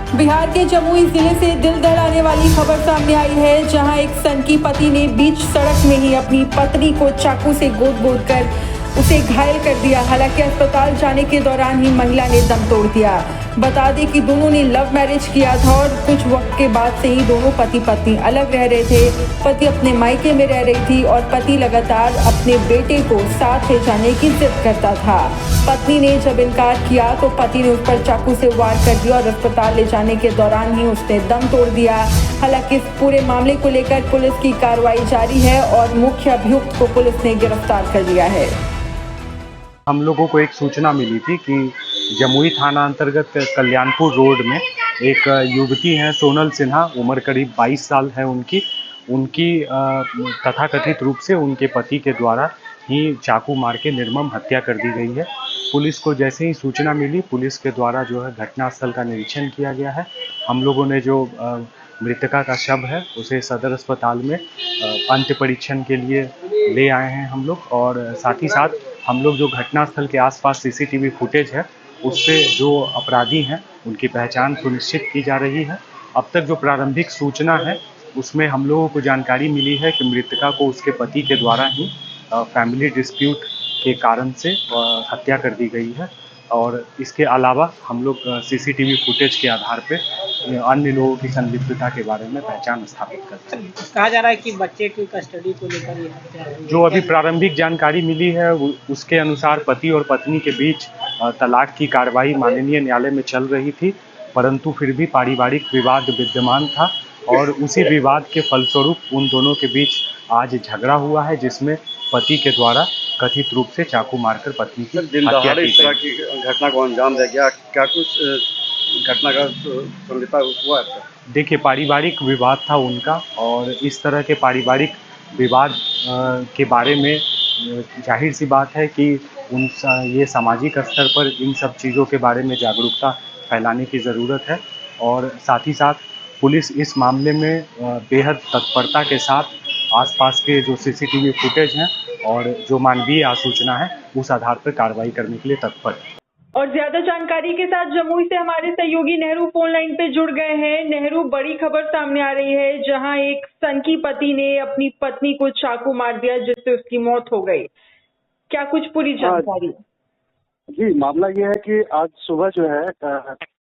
बिहार के जमुई जिले से दिल दहलाने वाली खबर सामने आई है, जहां एक सनकी पति ने बीच सड़क में ही अपनी पत्नी को चाकू से गोद कर उसे घायल कर दिया। हालांकि अस्पताल जाने के दौरान ही महिला ने दम तोड़ दिया। बता दें कि दोनों ने लव मैरिज किया था और कुछ वक्त के बाद से ही दोनों पति पत्नी अलग रह रहे थे। पति अपने मायके में रह रही थी और पति लगातार अपने बेटे को साथ ले जाने की जिद करता था। पत्नी ने जब इनकार किया तो पति ने उस पर चाकू से वार कर दिया और अस्पताल ले जाने के दौरान ही उसने दम तोड़ दिया। हालांकि इस पूरे मामले को लेकर पुलिस की कार्रवाई जारी है और मुख्य अभियुक्त को पुलिस ने गिरफ्तार कर लिया है। हम लोगों को एक सूचना मिली थी कि जमुई थाना अंतर्गत कल्याणपुर रोड में एक युवती हैं सोनल सिन्हा, उम्र करीब 22 साल है उनकी तथाकथित रूप से उनके पति के द्वारा ही चाकू मार के निर्मम हत्या कर दी गई है। पुलिस को जैसे ही सूचना मिली, पुलिस के द्वारा जो है घटनास्थल का निरीक्षण किया गया है। हम लोगों ने जो मृतका का शव है उसे सदर अस्पताल में अंत्य परीक्षण के लिए ले आए हैं हम लोग, और साथ ही साथ हम लोग जो घटनास्थल के आसपास सीसीटीवी फुटेज है उससे जो अपराधी हैं उनकी पहचान सुनिश्चित की जा रही है। अब तक जो प्रारंभिक सूचना है उसमें हम लोगों को जानकारी मिली है कि मृतका को उसके पति के द्वारा ही फैमिली डिस्प्यूट के कारण से हत्या कर दी गई है, और इसके अलावा हम लोग सीसीटीवी फुटेज के आधार पे अन्य लोगों की संलिप्तता के बारे में पहचान स्थापित करते हैं। कहा जा रहा है कि बच्चे की कस्टडी को लेकर ये हत्या हुई है। जो अभी प्रारंभिक जानकारी मिली है उसके अनुसार पति और पत्नी के बीच तलाक की कार्रवाई माननीय न्यायालय में चल रही थी, परंतु फिर भी पारिवारिक विवाद विद्यमान था और उसी विवाद के फलस्वरूप उन दोनों के बीच आज झगड़ा हुआ है, जिसमें पति के द्वारा कथित रूप से चाकू मारकर पत्नी की हत्या की इस तरह की घटना को अंजाम दे गया। क्या कुछ घटना का संलिप्त हुआ है? देखिए, पारिवारिक विवाद था उनका, और इस तरह के पारिवारिक विवाद के बारे में जाहिर सी बात है कि ये सामाजिक स्तर पर इन सब चीज़ों के बारे में जागरूकता फैलाने की ज़रूरत है, और साथ ही साथ पुलिस इस मामले में बेहद तत्परता के साथ आसपास के जो सीसीटीवी फुटेज हैं और जो मानवीय आसूचना है उस आधार पर कार्रवाई करने के लिए तत्पर है। और ज्यादा जानकारी के साथ जमुई से हमारे सहयोगी नेहरू फोन लाइन पे जुड़ गए हैं। नेहरू, बड़ी खबर सामने आ रही है जहां एक सनकी पति ने अपनी पत्नी को चाकू मार दिया जिससे उसकी मौत हो गई। क्या कुछ पूरी जानकारी? जी, मामला ये है कि आज सुबह जो है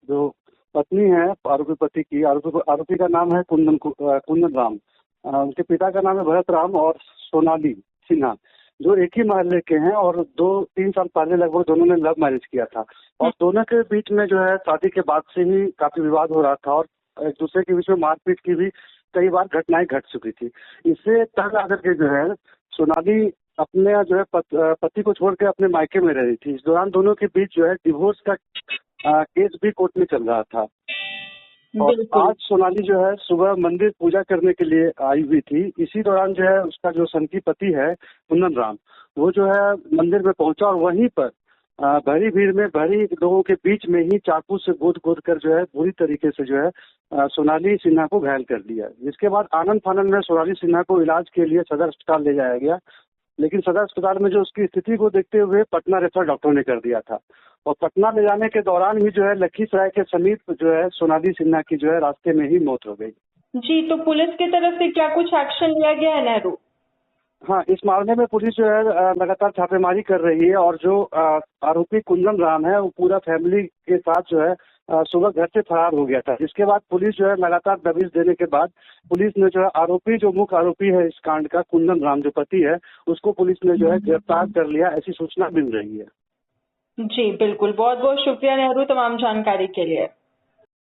जो पत्नी है आरोपी पति की, आरोपी का नाम है कुंदन राम, उनके पिता का नाम है भरत राम और सोनाली सिन्हा, जो एक ही मोहल्ले के हैं, और 2-3 साल पहले लगभग दोनों ने लव मैरिज किया था, और दोनों के बीच में जो है शादी के बाद से ही काफी विवाद हो रहा था और एक दूसरे के बीच में मारपीट की भी कई बार घटनाएं घट चुकी थी। इससे तंग आकर के जो है सोनाली अपने जो है पति को छोड़ के अपने मायके में रह रही थी। इस दौरान दोनों के बीच जो है डिवोर्स का केस भी कोर्ट में चल रहा था, और आज सोनाली जो है सुबह मंदिर पूजा करने के लिए आई हुई थी। इसी दौरान जो है उसका जो सनकी पति है कुंदन राम, वो जो है मंदिर में पहुंचा और वहीं पर भरी भीड़ में भरी लोगों के बीच में ही चाकू से गोद कर जो है बुरी तरीके से जो है सोनाली सिन्हा को घायल कर दिया। जिसके बाद आनंद फानंद में सोनाली सिन्हा को इलाज के लिए सदर अस्पताल ले जाया गया, लेकिन सदर अस्पताल में जो उसकी स्थिति को देखते हुए पटना रेफर डॉक्टर ने कर दिया था, और पटना ले जाने के दौरान ही जो है लखीसराय के समीप जो है सोनाली सिन्हा की जो है रास्ते में ही मौत हो गई। जी, तो पुलिस की तरफ से क्या कुछ एक्शन लिया गया है नेहरू? हाँ, इस मामले में पुलिस जो है लगातार छापेमारी कर रही है, और जो आरोपी कुंदन राम है वो पूरा फैमिली के साथ जो है सुबह घर से फरार हो गया था। जिसके बाद पुलिस जो है लगातार दबिश देने के बाद पुलिस ने जो है आरोपी, जो मुख्य आरोपी है इस कांड का, कुंदन राम जो पति है, उसको पुलिस ने जो है गिरफ्तार कर लिया, ऐसी सूचना मिल रही है। जी बिल्कुल, बहुत बहुत शुक्रिया नेहरू तमाम जानकारी के लिए।